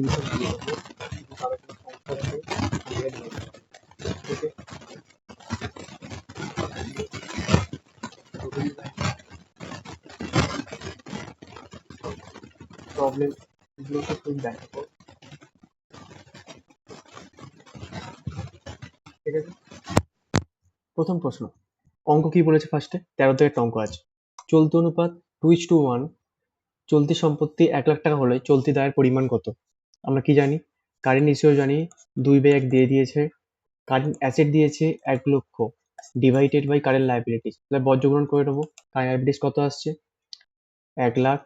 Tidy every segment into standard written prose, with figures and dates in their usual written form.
Division দিয়ে দেবো, যদি কারো কোনো সমস্যা থাকে দিয়ে দেবো। ঠিক আছে, প্রবলেম এগুলো তো তুমি দেখাবো। ঠিক আছে, প্রথম প্রশ্ন, অঙ্ক কি বলেছে ফার্স্টে? 13তে একটা অঙ্ক আছে, চলতি অনুপাত 2:1, চলতি সম্পত্তি 1,00,000 টাকা হলে চলতি দায়ের পরিমাণ কত? আমরা কি জানি? কারেন্ট রেশিও জানি 2/1 দিয়ে দিয়েছে, কারেন্ট অ্যাসেট দিয়েছে 1 লক্ষ ডিভাইডেড বাই কারেন্ট লাইবিলিটিস, তাহলে বর্জ্যগ্রহণ করে নেবো। কারেন্ট লাইবিলিটিস কত আসছে? 1 লাখ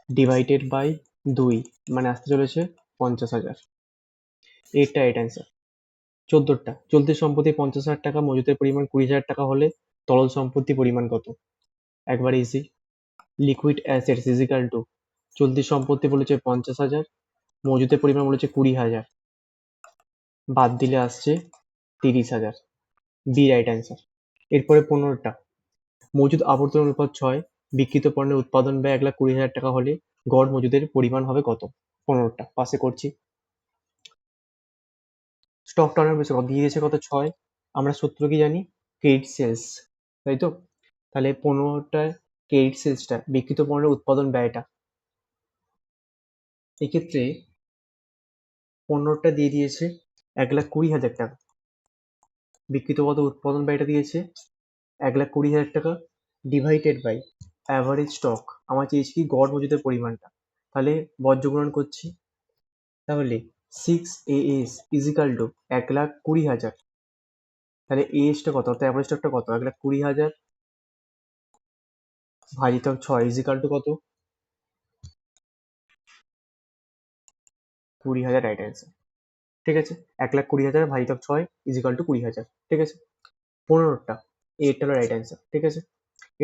ডিভাইডেড বাই 2 মানে আসতে চলেছে 50,000। এইটা রাইট অ্যান্সার। 14টা, চলতি সম্পত্তি 50,000 টাকা, মজুতের পরিমাণ 20,000 টাকা হলে তরল সম্পত্তি পরিমাণ কত? একবারে easy, liquid assets is equal two, চলতি সম্পত্তি বলেছে 50,000, মজুতের পরিমাণ বলেছে 20,000, বাদ দিলে আসছে 30,000। B right answer. এরপরে 15টা, মজুদ আবর্তন অনুপাত 6, বিক্রিত পণ্যের উৎপাদন ব্যয় 1,20,000 টাকা হলে গড় মজুদের পরিমাণ হবে কত? 15টা পাশে করছি। স্টক টার্নার কত দিয়ে দিয়েছে? কত? 6। আমরা সূত্র কি জানি? ক্রেডিট সেলস, তাই তো? তাহলে 15টায় ক্রেডিট সেলসটা বিক্রিত পণ্যের উৎপাদন ব্যয়টা, এক্ষেত্রে 15টা দিয়ে দিয়েছে 1,20,000 টাকা, বিক্রিত কত উৎপাদন ব্যয়টা দিয়েছে 1,20,000 টাকা, ডিভাইডেড বাই অ্যাভারেজ স্টক, আমার চেয়েছি কি গড় মজুদের পরিমাণটা, তাহলে বর্জ্যগ্রহণ করছি। তাহলে 6 AS ইজ ইকাল টু 1,20,000, তাহলে AS-টা কত অর্থাৎ অ্যাভারেজ স্টকটা কত? 1,20,000 ভাজিত 6 ইজ ইকাল টু কত? 20,000 রাইট অ্যান্সার। ঠিক আছে, 1,20,000 ভাজিত 6 ইজ ইকাল টু 20,000। ঠিক আছে, 15টা, এটা হলো রাইট অ্যান্সার। ঠিক আছে,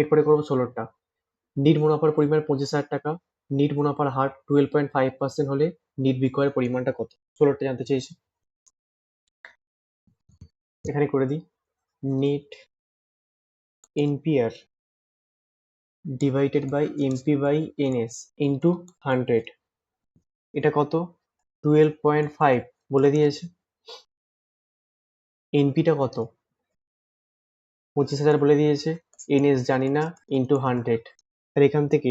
এরপরে করবো 16টা, নিট মুনাফার পরিমাণ 25,000 টাকা, নিট মুনাফার হার 12.5% হলে নিট বিক্রয়ের পরিমাণটা কত? 16টা জানতে চেয়েছি, এখানে করে দিই। Net NPR divided by MP by NS into 100, এটা কত? 12.5 বলে দিয়েছে। এনপিটা কত? 25,000 বলে দিয়েছে, এনএস জানি না, ইন্টু 100। তাহলে এখান থেকে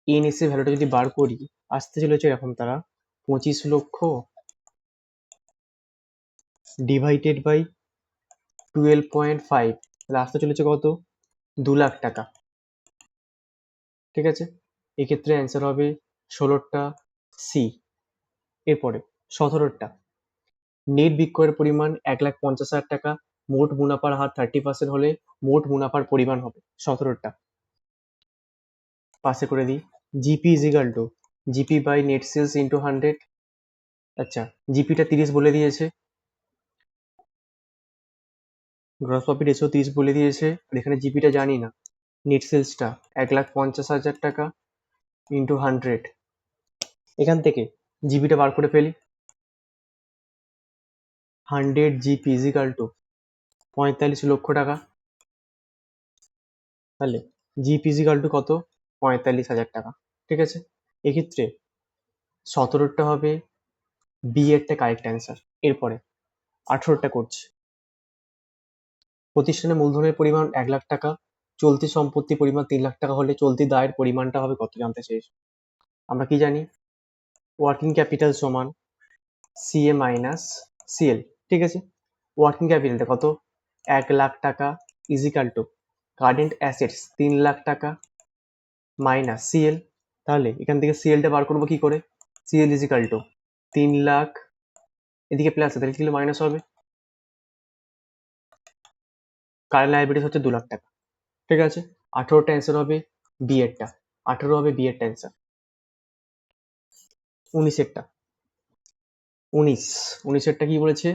এনএস এর ভ্যালুটা যদি বার করি আসতে চলেছে এরকম, তারা 25 লক্ষ ডিভাইডেড বাই 12.5, তাহলে আসতে চলেছে কত? 2 লাখ টাকা। ঠিক আছে, এক্ষেত্রে অ্যান্সার হবে 16টা সি। এরপরে 17টা, নেট বিক্রয়ের পরিমাণ 1,50,000 টাকা, মোট মুনাফার হার 30% হলে মোট মুনাফার পরিমাণ হবে 17টা, পাশে করে দিই। GP is equal to GP by net sales into 100। আচ্ছা, জিপিটা 30 বলে দিয়েছে, গ্রস প্রফিট রেশিও 30 বলে দিয়েছে, আর এখানে জিপিটা জানি না। নেট সেলসটা 1,50,000 টাকা ইন্টু 100, এখান থেকে জিপিটা বার করে ফেলি। 100 জিপি ইজ ইকাল টু 45 লক্ষ টাকা, তাহলে জিপি ইজ ইকাল টু কত? 45,000 টাকা। ঠিক আছে, এক্ষেত্রে 17টা হবে বি এরটা কারেক্ট অ্যান্সার। এরপরে 18টা করছি, প্রতিষ্ঠানের মূলধনের পরিমাণ 1,00,000 টাকা, চলতি সম্পত্তি পরিমাণ 3 লাখ টাকা হলে চলতি দায়ের পরিমাণটা হবে কত জানতে চেয়েছি। আমরা কি জানি? ওয়ার্কিং ক্যাপিটাল সমান সিএ মাইনাস সিএল। ঠিক আছে, ওয়ার্কিং ক্যাপিটালটা কত? 1,00,000 টাকা is equal two current assets 3 lakh টাকা মাইনাস সিএল। তাহলে এখান থেকে সিএলটা বার করবো কি করে? CL is equal two 3 lakh, এদিকে প্লাস তাহলে কি মাইনাস হবে? কারেন্ট লাইবিলিটিস হচ্ছে 2 লাখ টাকা। ঠিক আছে, 18টা অ্যান্সার হবে বি এরটা, 18 হবে বি এরটা অ্যান্সার। 19এরটা, 19এরটা কি বলেছে?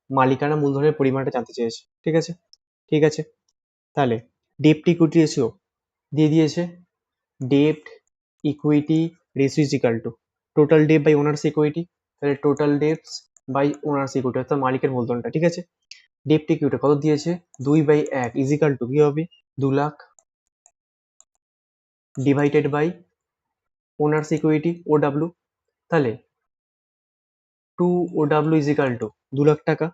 মালিকানা মূলধনের পরিমাণটা জানতে চেয়েছে। ঠিক আছে, ঠিক আছে, তাহলে ডেপ্ট ইকুইটি রেশিও দিয়ে দিয়েছে, ডেপ্ট equity ratio is equal to total debt by owners equity, তাহলে total debts by owners equity অর্থাৎ মালিকের মূলধনটা। ঠিক আছে, ডেপ্ট ইকুইটি কত দিয়েছে? 2/1 ইজ ইকাল টু কি হবে? 2 lakh divided by owners equity OW, তাহলে 2 OW is equal to 2 lakh টাকা।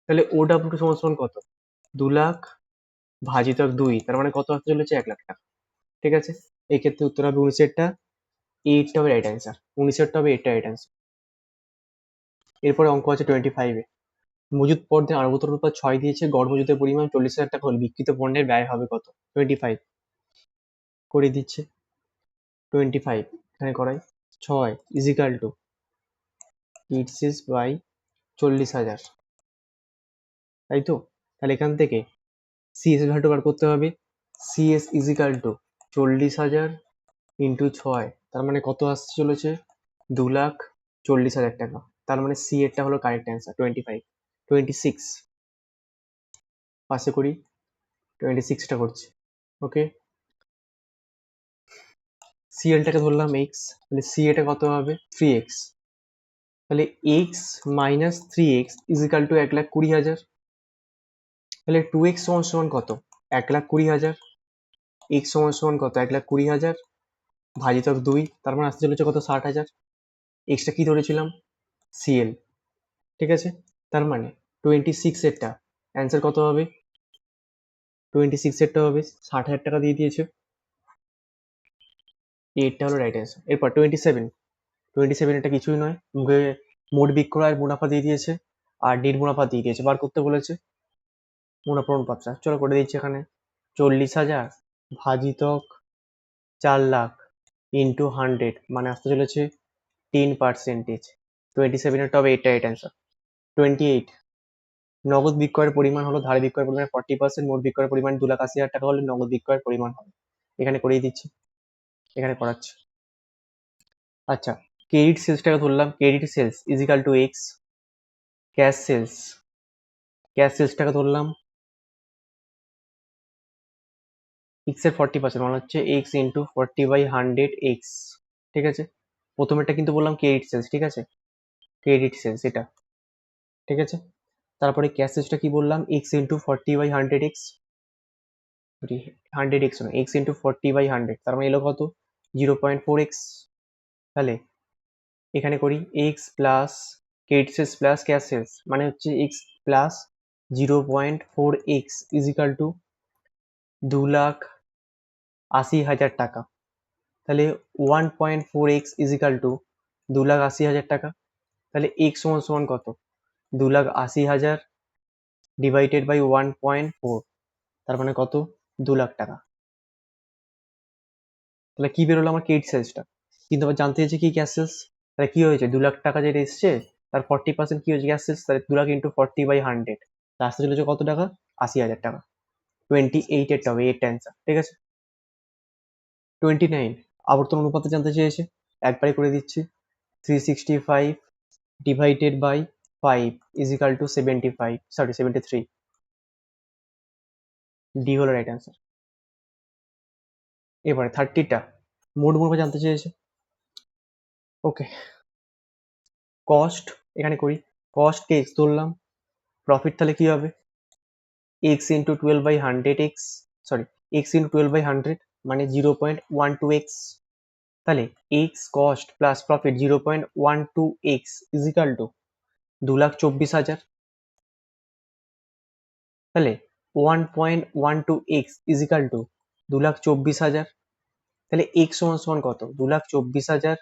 তাহলে OW সমান সমান কত? 2 লাখ ভাজিতক 2, তার মানে কত আসতে চলেছে? 1 লাখ টাকা। ঠিক আছে, এই ক্ষেত্রে উত্তর হবে 19-এরটা, 8টা হবে রাইট অ্যান্সার। 19-এরটা হবে 8টা রাইট অ্যান্সার। এরপরে অঙ্ক আছে 25-এ। মজুত পণ্যের আনুপাতিক অনুপাত 6 দিয়েছে, গড় মজুতের পরিমাণ 40,000 টাকা হলে বিক্রিত পণ্যের ব্যয় হবে কত? 25 করে দিচ্ছে। 25 এখানে করাই, 6 ইজ ইকাল টু 86 বাই 40,000, তাই তো? তাহলে এখান থেকে সিএস এর ভ্যালু বার করতে হবে। CS is equal two 40,000 into 6, তার মানে কত আসতে চলেছে? 2,40,000 টাকা। তার মানে সি এরটা হলো কারেক্ট অ্যান্সার 25। 26 পাশে করি, 26টা করছি। ওকে, সিএলটাকে ধরলাম এক্স, তাহলে সি এটা কত হবে? 3x। তাহলে x minus 3x is equal two 1,20,000। তাহলে 2x সমান সমান কত? 1,20,000। এক্স সমান সমান কত? 1,20,000 ভাজিতক 2, তার মানে আসতে চলেছে কত? 60,000। এক্সটা কি ধরেছিলাম? সিএল। ঠিক আছে, তার মানে 26-এরটা অ্যান্সার কত হবে? 26-এরটা হবে 60,000 টাকা দিয়ে দিয়েছে, এইটটা হলো রাইট অ্যান্সার। এরপর 27, এটা কিছুই নয়, মুখে মোট বিক্রয়ের মুনাফা দিয়ে দিয়েছে আর নেট মুনাফা দিয়ে দিয়েছে, বার করতে বলেছে মুনাফা অনুপাতটা। চলো করে দিচ্ছি এখানে, 40,000 ভাজিতক 4 লাখ ইন্টু 100, মানে আসতে চলেছে 10%। 27-এরটা হবে এইটটা রাইট অ্যান্সার। 28, নগদ বিক্রয়ের পরিমাণ হলো ধারে বিক্রয়ের পরিমাণ 40%, মোট বিক্রয়ের পরিমাণ 2,80,000 টাকা হলে নগদ বিক্রয়ের পরিমাণ হবে। এখানে করিয়ে দিচ্ছি, এখানে করাচ্ছি। আচ্ছা, ক্রেডিট সেলসটাকে ধরলাম, credit sales is equal to X, cash সেলসটাকে ধরলাম এক্স এর 40%, মানে হচ্ছে এক্স ইন্টু 40/100 এক্স। ঠিক আছে, প্রথমেরটা কিন্তু বললাম ক্রেডিট সেলস, ঠিক আছে, ক্রেডিট সেলস এটা। ঠিক আছে, তারপরে ক্যাশ সেলসটা কি বললাম? এক্স ইন্টু 40/100 এক্স, 100 এক্স নয়, এক্স ইন্টু 40/100, তার মানে এলো কত? 0.4x। তাহলে এখানে করি X plus credit sales plus cash sales, মানে হচ্ছে X plus 0.4x is equal to 2,80,000 টাকা। তাহলে 1.4x ইজ ইকাল টু 2,80,000 টাকা। তাহলে এক্স সমান সমান কত? 2,80,000 ডিভাইডেড বাই 1.4, তার মানে কত? 2 লাখ টাকা। তাহলে কি বেরোলো আমার? ক্রেডিট সেলসটা। কিন্তু আবার জানতে চাইছে কি ক্যাশ সেলস। তাহলে কি হয়েছে? 2 লাখ টাকা যেটা এসছে তার 40% কি হয়েছে? Cash sales. তাহলে 2 লাখ ইন্টু 40/100, আসতে চলেছে কত টাকা? 80,000 টাকা। 28-এরটা হবে এইট অ্যান্সার। ঠিক আছে, 29, আবর্তন অনুপাতে জানতে চেয়েছে, একবারে করে দিচ্ছি। 365 divided by 5 is equal to 73। D হলো রাইট অ্যান্সার। এবারে 30টা মোট মুনাফা জানতে চেয়েছে। ওকে, কস্ট এখানে করি, কস্টকে এক্স ধরলাম, প্রফিট তাহলে কি হবে? X into 12/100 x, sorry, x into 12/100 মানে 0.12x। তাহলে x cost plus profit 0.12x is equal two 2,24,000। তাহলে 1.12x ইজ ইকাল টু 2,24,000। তাহলে এক্স সমান সমান কত? 2,24,000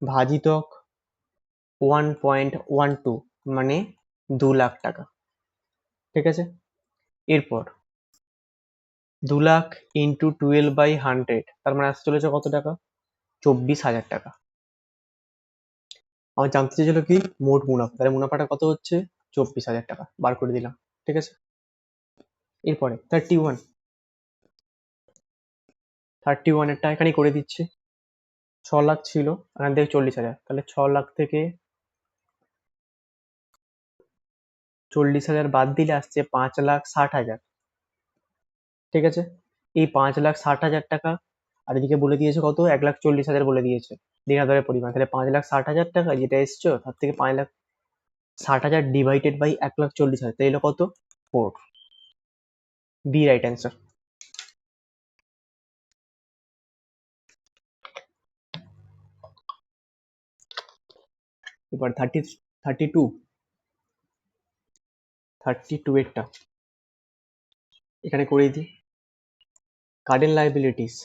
ভাজিতক 1.12, মানে 2 লাখ টাকা। ঠিক আছে, এরপর 2 লাখ ইন্টু 12/100, তার মানে আসতে চলেছে কত টাকা? 24,000 টাকা। আমার জানতে চেয়েছিল কি? মোট মুনাফা। তাহলে মুনাফাটা কত হচ্ছে? 24,000 টাকা, বার করে দিলাম। ঠিক আছে, এরপরে 31এরটা এখানে করে দিচ্ছি। 6 লাখ ছিল, এখান থেকে 40,000, তাহলে 6 লাখ থেকে 40,000 বাদ দিলে আসছে 5,60,000। ঠিক আছে, এই 5,60,000 টাকা আর এদিকে বলে দিয়েছে কত? 1,40,000 বলে দিয়েছে দেনাদারের পরিমাণ। তাহলে 5,60,000 টাকা যেটা এসছো তার থেকে 5,60,000 ডিভাইডেড বাই 1,40,000, তাই এলো কত? 4। B right answer. এবার 32 এরটা এখানে করে দিই। কারেন্ট লাইবিলিটিস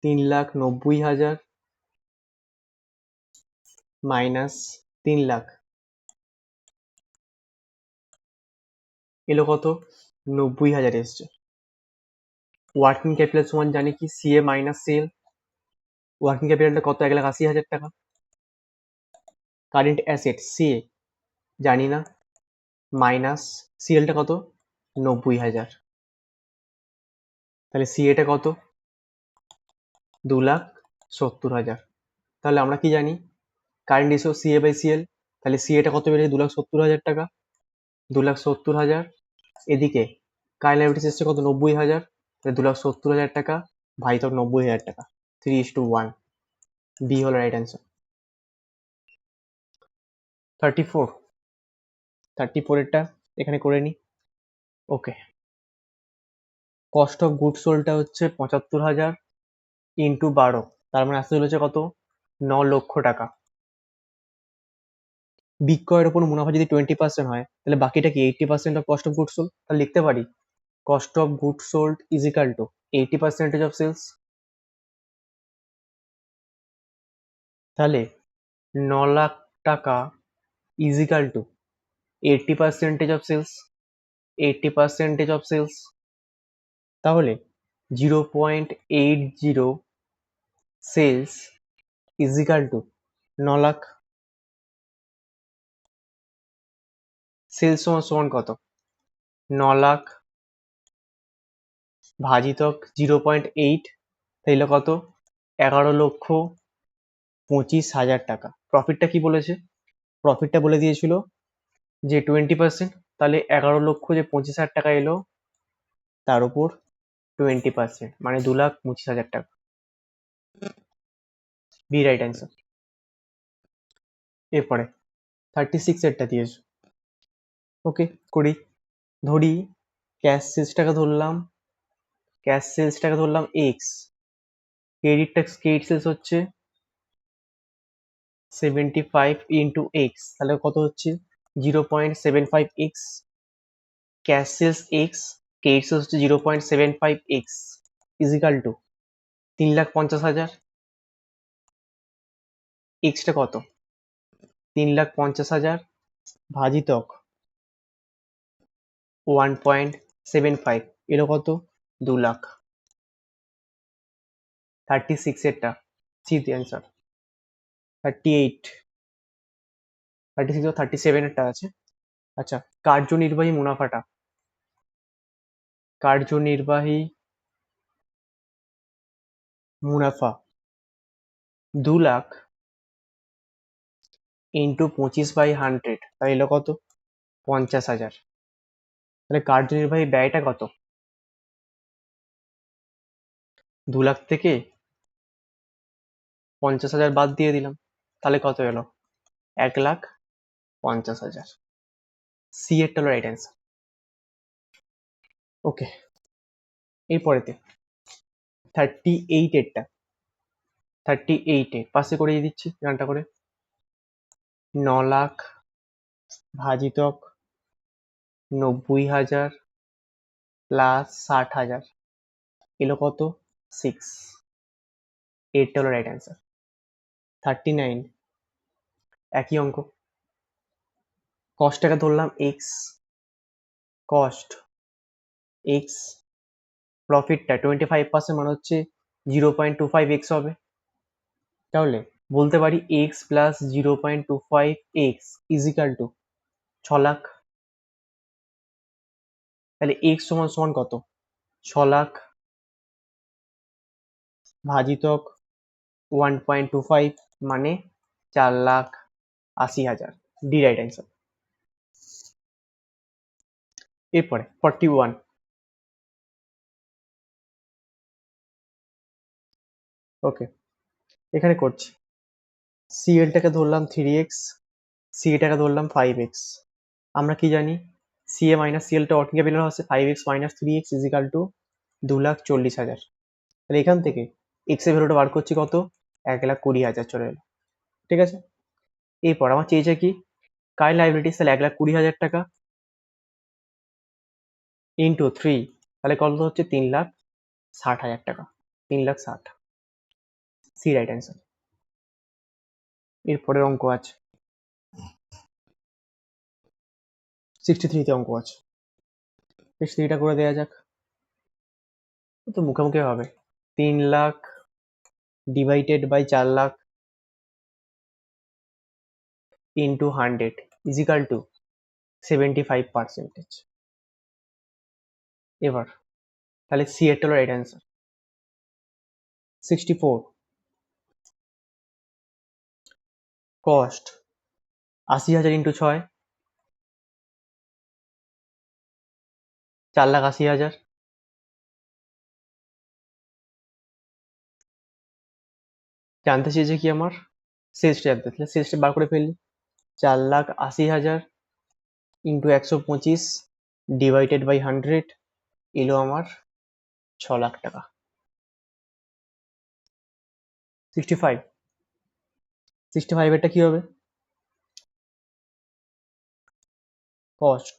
3,90,000 মাইনাস 3,00,000 এলো কত? 90,000 এসছে। ওয়ার্কিং ক্যাপিটাল সমান জানি কি সিএ মাইনাস সিএল। ওয়ার্কিং ক্যাপিটালটা কত? 1,80,000 টাকা। কারেন্ট অ্যাসেট সিএ জানি না, মাইনাস সিএলটা কত? 90,000। তাহলে সিএটা কত? 2,70,000। তাহলে আমরা কি জানি current ratio CA by CL. তাহলে সিএটা কত বেড়েছে? 2,70,000 টাকা। 2,70,000 এদিকে কারেন্ট লাইবিলিটিস এসছে কত? 90,000। তাহলে 2,70,000 টাকা ভাজিতক 90,000 টাকা, 3:1। বি হলো রাইট অ্যান্সার। 34 এরটা এখানে করে নি। ওকে, কস্ট অফ গুড সোল্ডটা হচ্ছে 75,000 ইন্টু 12, তার মানে আসতে চলেছে কত? 9 লক্ষ টাকা। বিক্রয়ের উপর মুনাফা যদি 20% হয় তাহলে বাকিটা কি 80% of cost of good sold. তাহলে লিখতে পারি cost of good sold is equal to 80% of sales. তাহলে 9 লাখ টাকা is equal to 80% of sales. 80% of sales, তাহলে 0.80 sales is equal to 9 lakh. Sales সমান সমান কত? 9 লাখ ভাজিতক 0.8, তাইলে কত? 11,25,000 টাকা। প্রফিটটা কি বলেছে? প্রফিটটা বলে দিয়েছিল যে 20%, তাহলে 11,00,000 যে 25,000 টাকা এলো তার উপর 20% মানে 2,25,000 টাকা। B right answer. এরপরে 36 এরটা দিয়েছে। ওকে করি। ধরি ক্যাশ সেলসটাকে ধরলাম এক্স। ক্রেডিট সেলস হচ্ছে 75 ইন্টু এক্স, তাহলে কত হচ্ছে? 0.75x। Cash sales X, credit sales হচ্ছে 0.75x ইজিক্যাল টু 3,50,000। এক্সটা কত? 3,50,000 ভাজিতক 1.75 এলো কত? 2 লাখ। 36 এরটা সি অ্যান্সার। 38, 36 ও 37 এরটা আছে। আচ্ছা, কার্যনির্বাহী মুনাফা 2 লাখ ইন্টু 25/100, তাই এলো কত? 50,000। তাহলে কার্যনির্বাহী ব্যয়টা কত? 2 লাখ থেকে 50,000 বাদ দিয়ে দিলাম, তাহলে কত এলো? 1,50,000। সি এরটা হলো রাইট অ্যান্সার। ওকে, এরপরেতে 38 এরটা 38 পাশে করিয়ে দিচ্ছি গানটা করে। 9 লাখ ভাজিতক 90,000 প্লাস 60,000 এলো কত? 6। এইটটা হলো রাইট অ্যান্সার। 39 একই অঙ্ক। কস্টটাকে ধরলাম এক্স, কস্ট এক্স, প্রফিটটা 25% মানে হচ্ছে 0.25x হবে। তাহলে বলতে পারি X plus 0.25x is equal to 6 lakh. তাহলে এক্স সমান সমান কত? 6 লাখ ভাজিতক 1.25 মানে 4,80,000। D right answer. এরপরে 41। ওকে, এখানে করছি। সিএলটাকে ধরলাম 3x, সিএটাকে ধরলাম 5x। আমরা কি জানি সিএ মাইনাস সিএলটা ওয়ার্কিং ক্যাপিটাল হচ্ছে 5x minus 3x is equal two 2,40,000। তাহলে এখান থেকে এক্স এর ভ্যালুটা বার করছি কত? 1,20,000 চলে এলো। ঠিক আছে। এরপর আমার চেয়েছে কি কারেন্ট লাইবিলিটিস, তাহলে 1,20,000 টাকা ইন্টু 3, তাহলে কত হচ্ছে 3,60,000 টাকা, 3,60,000। C right answer. এরপরের অঙ্ক আছে 63 তে অঙ্ক আছে, 63টা করে দেওয়া যাক। তো মুখোমুখি হবে, 3,00,000 divided by 4,00,000 into 100 is equal to 75%। এবার তাহলে সি এর হলো রাইট অ্যান্সার। 64 cost 80,000 into 6, 4,80,000। জানতে চেয়েছে কি আমার শেষটা জানতে, তাহলে শেষটা বার করে ফেললি। 4,80,000 ইন্টু 125 ডিভাইডেড বাই 100 এলো আমার 6,00,000 টাকা। 65, 65 এরটা কি হবে? Cost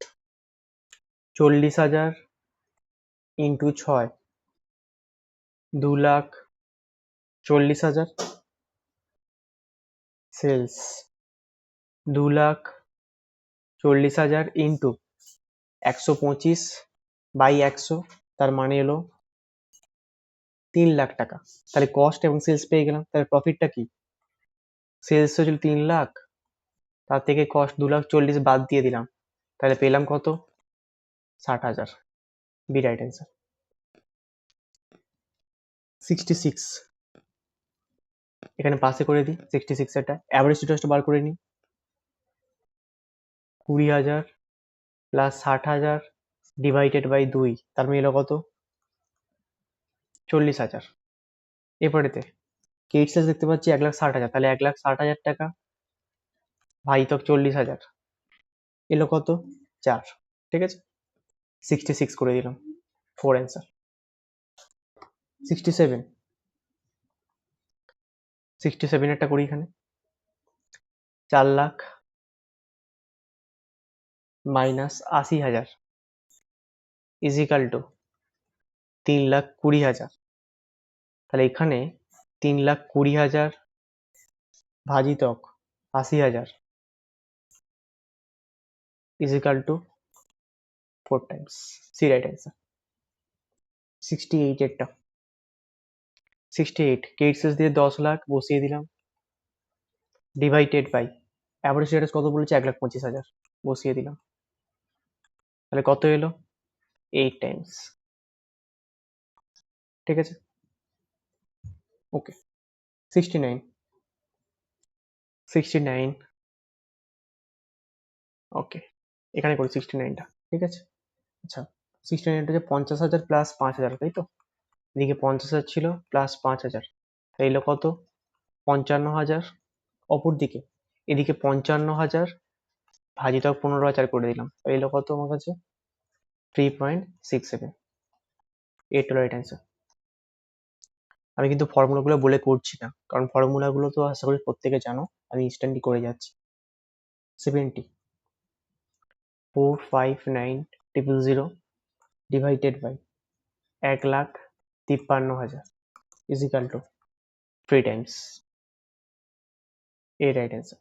40,000 into 6, 2,40,000। Sales 2,40,000 into 125 by 100, তার মানে এলো 3,00,000 টাকা। তাহলে কস্ট এবং সেলস পেয়ে গেলাম। তাহলে প্রফিটটা কি? সেলস হয়েছিল 3,00,000, তার থেকে কস্ট 2,40,000 বাদ দিয়ে দিলাম, তাহলে পেলাম কত? 60,000। B right answer. 66 এখানে পাশে করে দিই, 66 এটা অ্যাভারেজ রিটার্নটা বার করে নিই। 20,000 প্লাস 60,000 ডিভাইডেড বাই 2, তার মানে এলো কত? 40,000। এরপরেতে কেট সেলস দেখতে পাচ্ছি 1,60,000, তাহলে 1,60,000 টাকা ভাজিতক 40,000 এলো কত? 4। ঠিক আছে, 66 করে দিলাম, 4 অ্যান্সার। 67, 67 একটা করি এখানে। 4,00,000 মাইনাস 80,000 ইজিক্যাল টু 3,20,000। তাহলে এখানে 3,20,000 ভাজিতক 80,000 is equal to 4 times. C right answer. 68 এরটা, 68 কেট সেলস দিয়ে 10,00,000 বসিয়ে দিলাম ডিভাইডেড বাই অ্যাভারেজ রিটার্ন কত বলেছে? 1,25,000 বসিয়ে দিলাম, তাহলে কত এলো? 8 টাইমস। ঠিক আছে, ওকে। 69, 69 ওকে, এখানে করি 69টা। ঠিক আছে, আচ্ছা 69টা হচ্ছে 50,000 প্লাস 5,000, তাই তো? এদিকে 50,000 ছিল প্লাস 5,000, তাই এলো কত? 55,000। অপর দিকে এদিকে 55,000 ভাজিতক 15,000 করে দিলাম, তাই এলো কত আমার কাছে? 3.67। এটা রাইট অ্যান্সার। আমি কিন্তু ফর্মুলাগুলো বলে করছি না, কারণ ফর্মুলাগুলো তো আশা করি প্রত্যেকে জানো, আমি ইনস্ট্যান্টলি করে যাচ্ছি। 70 459,000 divided by 1,53,000 is equal to 3 times. A right answer.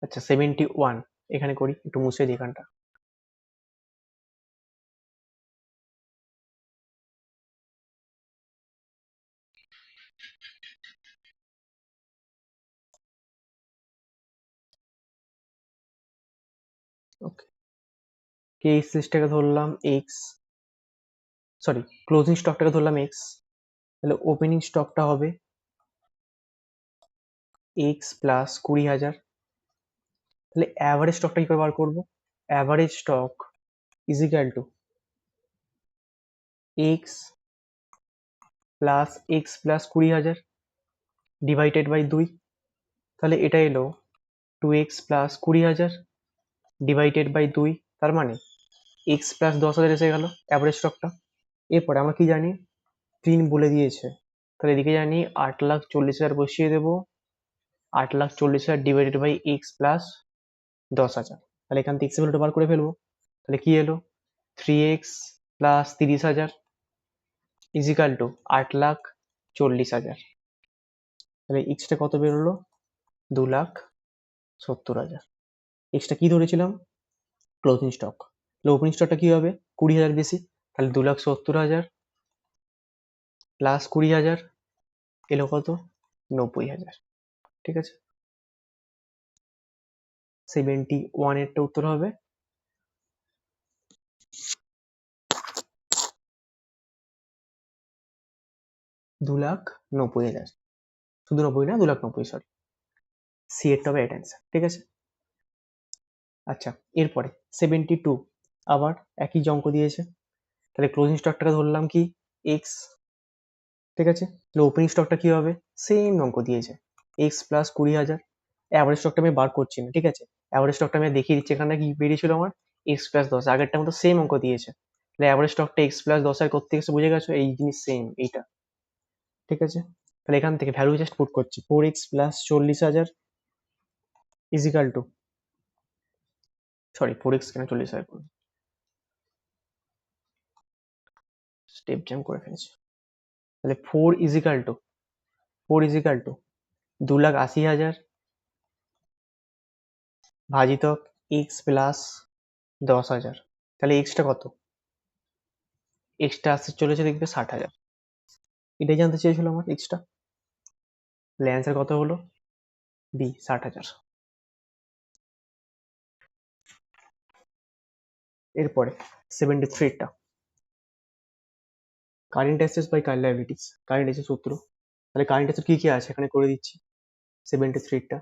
আচ্ছা 71 এখানে করি, একটু মুছে দিই এখানটা। ওকে, কেস লিস্টটাকে ধরলাম এক্স, সরি ক্লোজিং স্টকটাকে ধরলাম এক্স, তাহলে ওপেনিং স্টকটা হবে এক্স প্লাস 20,000। তাহলে অ্যাভারেজ স্টকটা কি করে বার করবো? Average stock is equal to X plus 20,000 divided by 2, তাহলে এটা এলো 2x প্লাস 20,000 ডিভাইডেড বাই 2, তার মানে x প্লাস 10,000 এসে গেল অ্যাভারেজ স্টকটা। এরপরে আমরা কি জানি? 3 বলে দিয়েছে, তাহলে এদিকে জানি 8,40,000 বসিয়ে দেবো। 8,40,000 ডিভাইডেড বাই এক্স প্লাস 10,000। তাহলে এখান থেকে এক্স ভ্যালুটা বার করে ফেলবো। তাহলে কি এলো? 3x plus 30,000 is equal two 8,40,000। তাহলে এক্সটা কত বেরোলো? 2,70,000। এক্সটা কি ধরেছিলাম? Closing stock. তাহলে ওপেনিং স্টকটা কি হবে? 20,000 বেশি, তাহলে 2,70,000 প্লাস 20,000 এলো কত? 90,000। ঠিক আছে, 71 এরটা উত্তর হবে। $2,90,000, শুধু 90 না, 2,90,000, সরি, সি এরটা হবে রাইট অ্যান্সার। ঠিক আছে, আচ্ছা এরপরে 72 আবার একই অঙ্ক দিয়েছে। তাহলে ক্লোজিং স্টকটাকে ধরলাম কি? এক্স। ঠিক আছে, তাহলে ওপেনিং স্টকটা কি হবে? সেম অঙ্ক দিয়েছে, এক্স প্লাস 20,000। অ্যাভারেজ স্টকটা আমি বার করছি না, ঠিক আছে, অ্যাভারেজ স্টকটা আমি দেখিয়ে দিচ্ছি। এখানে কি বেরিয়েছিল আমার? এক্স প্লাস 10, আগেরটার মতো সেম অঙ্ক দিয়েছে। তাহলে অ্যাভারেজ স্টকটা এক্স প্লাস 10 আর করতে গেছে, বুঝে গেছো এই জিনিস সেম এইটা। ঠিক আছে, তাহলে এখান থেকে ভ্যালু জাস্ট পুট করছি, 4x plus 40,000 is equal two, sorry 4x কেন 40,000 করুন, স্টেপ জ্যাম করে ফেলেছি। তাহলে 4 ইজিক্যাল টু 2,80,000 ভাজিতক এক্স প্লাস 10,000। তাহলে এক্সটা কত? এক্সটা আসতে চলেছে দেখবে 60,000। এটাই জানতে চেয়েছিল আমার এক্সটা। তাহলে অ্যান্সার কত হলো? বি, 60,000। এরপরে 73টা, current assets by current liabilities, current asset সূত্র। তাহলে কারেন্ট অ্যাসেট কি কি আছে এখানে করে দিচ্ছি। 73টা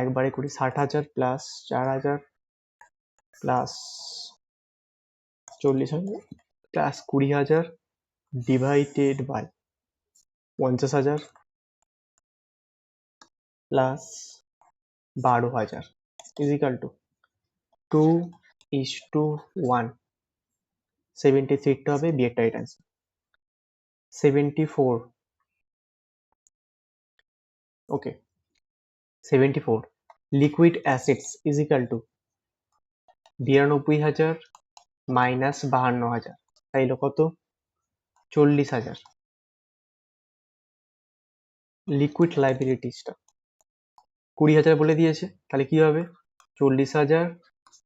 একবারে করি, 60,000 plus 4,000 plus 40,000 plus 20,000 divided by 50,000 plus 12,000 is equal to 2:1। 73টা হবে বি এর right answer. 74, okay, 74 liquid assets is equal to 92,000 minus 52,000, তাই এলো কত? 40,000। লিকুইড লাইবিলিটিসটা 20,000 বলে দিয়েছে, তাহলে কি হবে? 40,000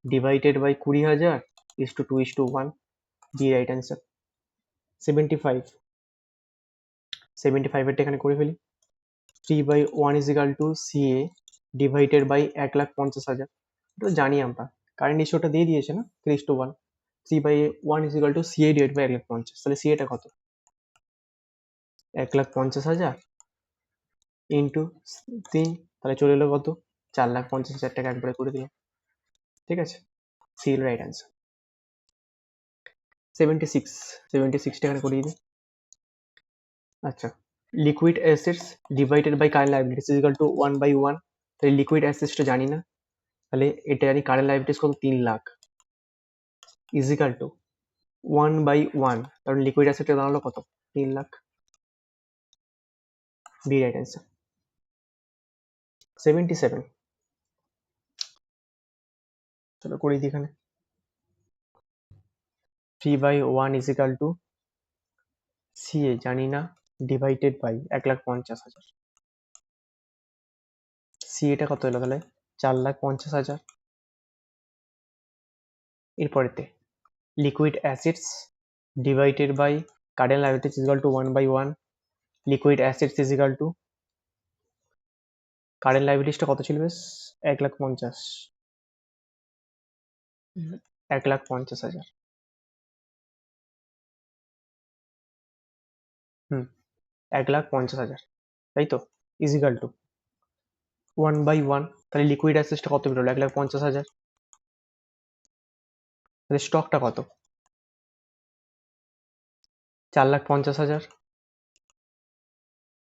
divided by 20,000 2:1, B right answer. 75, 75 এরটা এখানে করে ফেলি। 3/1 is equal to C A divided by 1,50,000, এটা জানি আমরা, কারেন্ট রেশিওটা দিয়ে দিয়েছে না, 3:1। 3/1 is equal to C A divide by 1,50,000, তাহলে সি এটা কত? 1,50,000 ইন্টু 3, তাহলে চলে এলো কত? 4,50,000 টাকা একবারে করে দিলাম। ঠিক আছে, সি এর রাইট অ্যান্সার। 76, 76টা এখানে করিয়ে দিই। আচ্ছা, liquid assets divided by current liabilities equal to 1/1। তাহলে লিকুইড অ্যাসেটসটা জানি না, তাহলে এটা জানি কারেন্ট লায়াবিলিটিস কত? 3 লাখ ইজিক্যাল টু 1/1, কারণ লিকুইড অ্যাসেটে দাঁড়ালো কত? 3 লাখ, বি রাইট অ্যান্সার। 77, চলো করিয়ে দিই এখানে। 3/1 ইজিক্যাল টু সি এ জানি না ডিভাইডেড বাই 1,50,000, সি এটা কত এলো তাহলে? 4,50,000। এরপরেতে liquid assets divided by current liabilities equal to 1/1। Liquid assets is equal to current লায়াবিলিটিসটা কত ছিল বেশ? 1,50,000, 1,50,000, হুম, 1,50,000, তাই তো, ইজিক্যাল টু 1/1। তাহলে লিকুইড অ্যাসেটসটা কত বেরোলো? 1,50,000। তাহলে স্টকটা কত? 4,50,000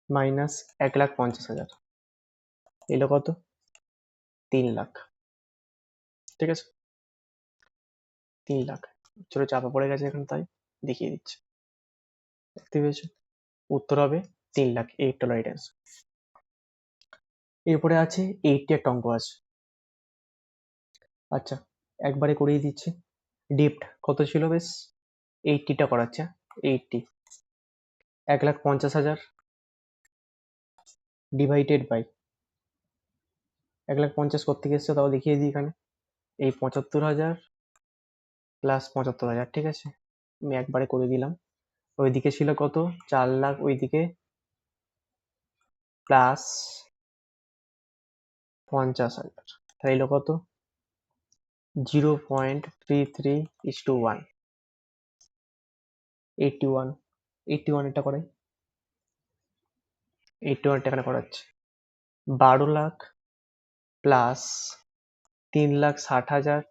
মাইনাস 1,50,000 এলো কত? 3 লাখ। ঠিক আছে, 3 লাখ। চলো চাপা পড়ে গেছে এখন, তাই দেখিয়ে দিচ্ছি, দেখতে পেয়েছো? উত্তর হবে 3 লাখ। এই হলো রাইট অ্যান্সার। এরপরে আছে 80 একটা অঙ্ক আছে। আচ্ছা, একবারে করিয়ে দিচ্ছি। ডিপ্ট কত ছিল বেশ? 80টা করাচ্ছে। 80 1,50,000 ডিভাইডেড বাই 1,50,000 কোত্থেকে এসছে তাও দেখিয়ে দিই এখানে। এই 75,000 প্লাস 75,000, ঠিক আছে, আমি একবারে করে দিলাম। ওইদিকে ছিল কত? 4 লাখ, ওইদিকে প্লাস 50,000, তাহলে এলো কত? 0.33:1, 81। 81 এটা করাই, 81 টাকা করাচ্ছে। 12 লাখ প্লাস 3,60,000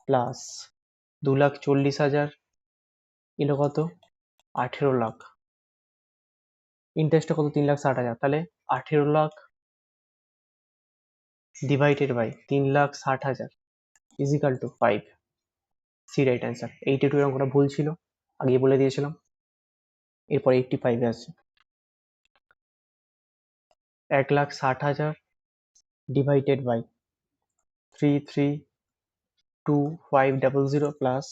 প্লাস 2,40,000 এলো কত? 18 লাখ। ইন্টারেস্টটা কত? 3,60,000, তাহলে 18 lakh divided by 3,60,000 is equal to 5। C right answer. 82 এর অঙ্কটা ভুল ছিল, আগে বলে দিয়েছিলাম। এরপর 85 এ আছে। 1,60,000 divided by 332500 plus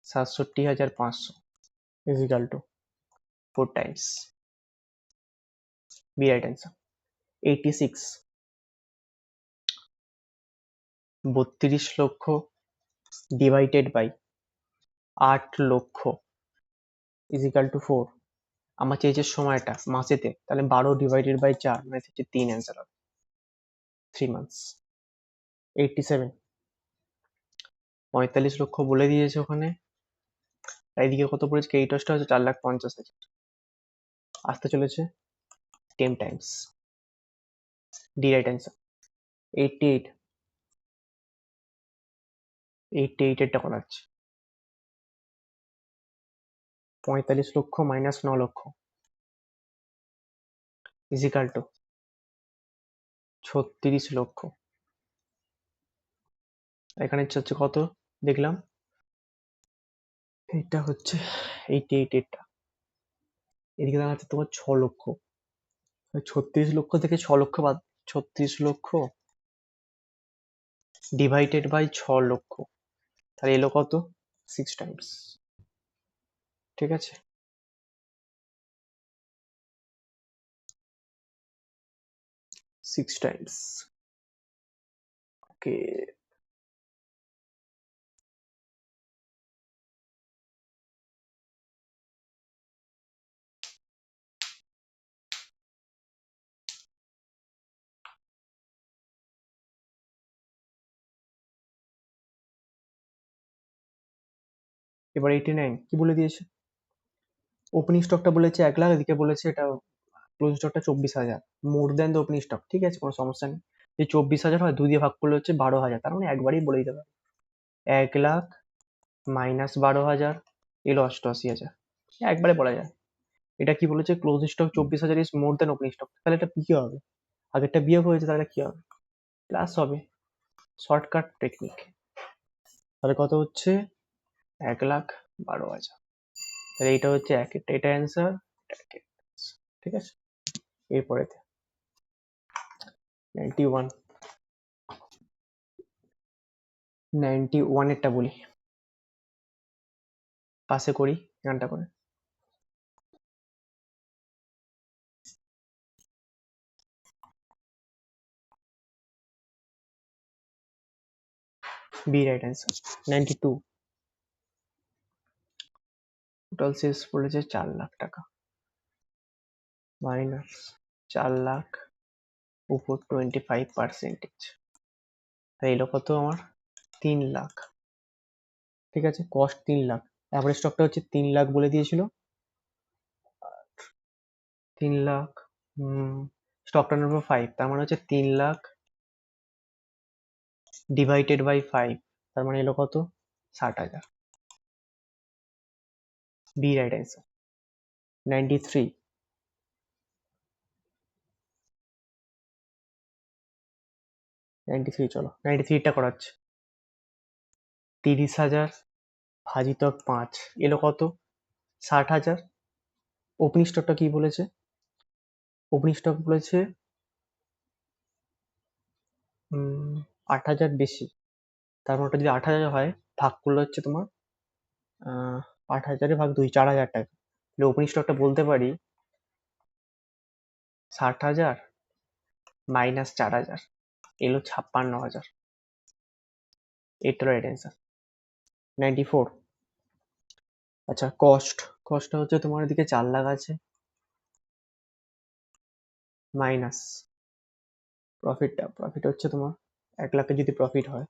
67,500 is equal to 4 times. B right answer. 86 32 লক্ষ ডিভাইডেড বাই 8 লক্ষ ইজিক্যাল টু 4। আমার চেয়েছে সময়টা মাসেতে, তাহলে 12 ডিভাইডেড বাই 4 মানে হচ্ছে 3 অ্যান্সার হবে 3 মান্থস। 87 45 লক্ষ বলে দিয়েছে ওখানে, এইদিকে কত পড়েছে? এইটসটা হচ্ছে 4,50,000, আসতে চলেছে 10 টাইমস। D right answer. 88 এরটা করাচ্ছে। 45 লক্ষ মাইনাস 9 লক্ষ ইজিক্যাল টু 36 লক্ষ। এখানে হচ্ছে কত দেখলাম? এটা হচ্ছে 88, এটা এদিকে দাঁড়াচ্ছে তোমার 6 লক্ষ। 36 লক্ষ থেকে 6 লক্ষ বাদ, 36 লক্ষ ডিভাইডেড বাই 6 লক্ষ, তাহলে এলো কত? 6 টাইমস, ঠিক আছে। সিক্স টাইমস, ওকে। এবার 89 কি বলে দিয়েছে? ওপেনিং স্টকটা বলেছে 1 লাখ, এদিকে বলেছে এটা ক্লোজিং স্টকটা 24,000, more than the opening stock, ঠিক আছে, কোনো সমস্যা নেই। যে 24,000 হয় 2 দিয়ে ভাগ করলে হচ্ছে 12,000, তার মানে একবারেই বলে দিতে পারে 1 লাখ মাইনাস 12,000 এলো 88,000, একবারে বলা যায়। এটা কি বলেছে? Closing stock 24,000 is more than opening stock, তাহলে এটা কি হবে? আগেরটা বিয়োগ হয়েছে, তাহলে কি হবে? প্লাস হবে, শর্টকাট টেকনিক। তাহলে কত হচ্ছে? 1,12,000, তাহলে এটা হচ্ছে এটা অ্যান্সার, ঠিক আছে। এরপরে 91, 91 এরটা বলি, পাশে করি গানটা করে। B right answer. 92 টোটাল শেষ পড়েছে 4 লাখ টাকা, মাইনাস 4 লাখ উপর 25%, তাই এলো কত আমার? 3 লাখ, ঠিক আছে। কস্ট 3 লাখ, অ্যাভারেজ স্টকটা হচ্ছে 3 লাখ বলে দিয়েছিল। 3 লাখ, স্টকটা নম্বর 5, তার মানে হচ্ছে 3 লাখ ডিভাইডেড বাই 5, তার মানে এলো কত? 60,000। B right answer. 93 চলো 93 টা করাচ্ছে। 30,000 ভাজিতক 5 এলো কত? 60,000 ওপেনিং স্টকটা কি বলেছে? ওপেনিং স্টক বলেছে 8,000 বেশি। তার মানে ওটা যদি 8,000 হয়, ভাগ করলে হচ্ছে তোমার 8,000 ভাগ 2, 4,000 টাকা। তাহলে ওপেনিং স্টকটা বলতে পারি 60,000 মাইনাস 4,000 এলো 56,000। এইটা রাইট অ্যান্সার। 94। আচ্ছা, কস্টটা হচ্ছে তোমার এদিকে 4 লাখ আছে, মাইনাস প্রফিট হচ্ছে তোমার 1 লাখের যদি প্রফিট হয়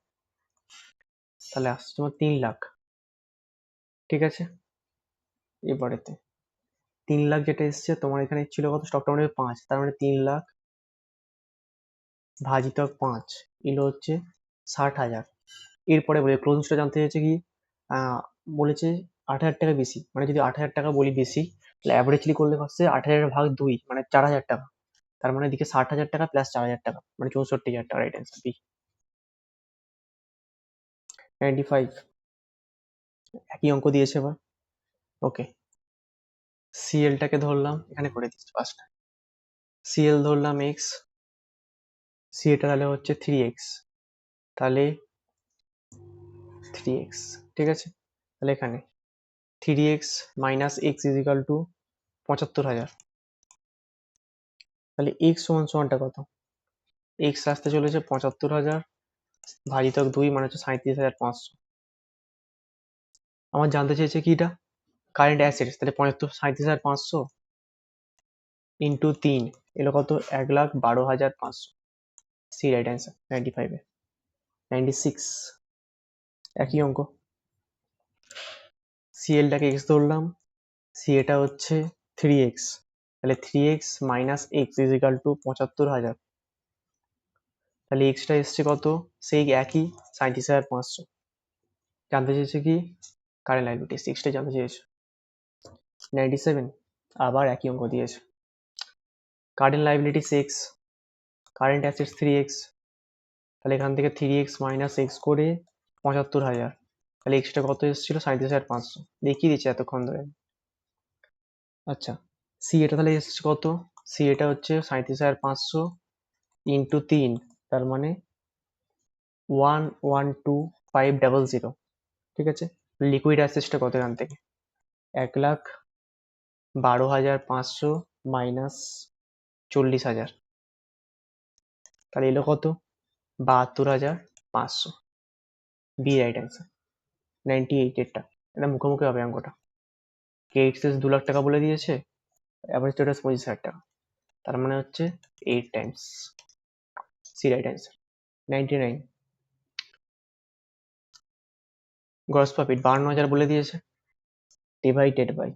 তাহলে আসছে তোমার 3 লাখ। ঠিক আছে, এবারেতে 3 লাখ যেটা এসছে তোমার এখানে ছিল কত, স্টকটা মানে 5, তার মানে 3 লাখ ভাজিতক 5 এলো হচ্ছে 60,000। এরপরে বলে ক্লোজিং স্টক জানতে চাইছে কি, বলেছে 8,000 টাকা বেশি, মানে যদি 8,000 টাকা বলি বেশি, তাহলে অ্যাভারেজলি করলে হচ্ছে 8,000 ভাগ 2 মানে 4,000 টাকা। তার মানে এদিকে 60,000 টাকা প্লাস 4,000 টাকা মানে 64,000 টাকা। Right answer B. 95। একই অঙ্ক দিয়েছে এবার। ওকে, সিএলটাকে ধরলাম, এখানে করে দিচ্ছি ফার্স্ট। সিএল ধরলাম এক্স, সিএটা তাহলে হচ্ছে 3x, তাহলে 3x। ঠিক আছে, তাহলে এখানে 3x minus x is equal two 75,000। তাহলে এক্স সমান সমানটা কত? এক্স আসতে চলেছে 75,000 ভাজিতক 2 মানে হচ্ছে 37,500। আমার জানতে চেয়েছে কি এটা কারেন্ট অ্যাসেটস, তাহলে 37,500 ইন্টু 3 এলো কত, 1,12,500। সি রাইট অ্যান্সার 95 এ। 96। একই অঙ্ক, সিএলটাকে এক্স ধরলাম, সিএটা হচ্ছে 3x, তাহলে 3x minus x is equal two 75,000। তাহলে এক্সটা এসছে কত, সেই একই 37,500। জানতে চেয়েছে কি কারেন্ট লাইবিলিটি, এক্সটাই জানতে চেয়েছে। 97। আবার একই অঙ্ক দিয়েছে, current liability 6, current assets 3x, তাহলে এখান থেকে 3x মাইনাস এক্স করে 75,000, তাহলে এক্সটা কত এসেছিল 37,500 দেখিয়ে দিচ্ছে এতক্ষণ ধরে। আচ্ছা, সি এটা তাহলে এসেছে কত, সি এটা হচ্ছে 37,500 ইন্টু 3, তার মানে 1,12,500। ঠিক আছে, লিকুইড অ্যাসেটসটা কত এখান থেকে, 1,12,500 মাইনাস 40,000, তাহলে এলো কত, 72,500। B right answer. 98 এরটা, এটা মুখোমুখি হবে অঙ্কটা। ক্রেডিট সেলস 2 লাখ টাকা বলে দিয়েছে, অ্যাভারেজ স্ট্যাটাস 25,000 টাকা, তার মানে হচ্ছে 8 times. C right answer. 99। Gross profit 52,000 বলে দিয়েছে, ডিভাইডেড বাই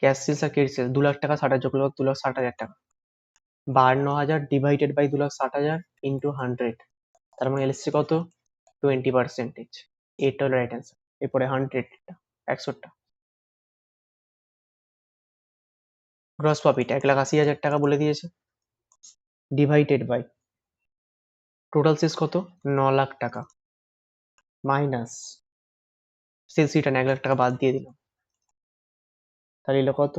ক্যাশ সেলস আর ক্রেডিট সেলস 2 লাখ টাকা 60,000 যোগ করলে 2,60,000 টাকা, 52,000 ডিভাইডেড বাই 2,60,000 ইন্টু 100, তার মানে এলসি কত, 20%। এটা হলো রাইট অ্যান্সার। এরপরে 100টা, 100টা। গ্রস প্রফিট 1,80,000 টাকা বলে দিয়েছে, ডিভাইডেড বাই টোটাল সেলস কত, 9 লাখ টাকা, মাইনাস সেলস রিটার্ন 1 লাখ টাকা বাদ দিয়ে দিলাম, তাহলে এলো কত,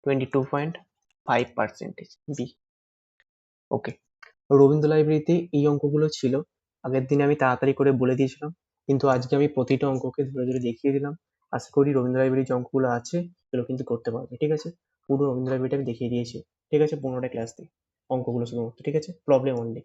22.5%। বি। ওকে, রবীন্দ্র লাইব্রেরিতে এই অঙ্কগুলো ছিল। আগের দিনে আমি তাড়াতাড়ি করে বলে দিয়েছিলাম, কিন্তু আজকে আমি প্রতিটা অঙ্ককে ধরে ধরে দেখিয়ে দিলাম। আশা করি রবীন্দ্র লাইব্রেরির যে অঙ্কগুলো আছে সেগুলো কিন্তু করতে পারবে। ঠিক আছে, পুরো রবীন্দ্র লাইব্রেরিটা আমি দেখিয়ে দিয়েছি। ঠিক আছে, 15টা ক্লাস দিয়ে অঙ্কগুলো শুধুমাত্র। ঠিক আছে, প্রবলেম অনলি।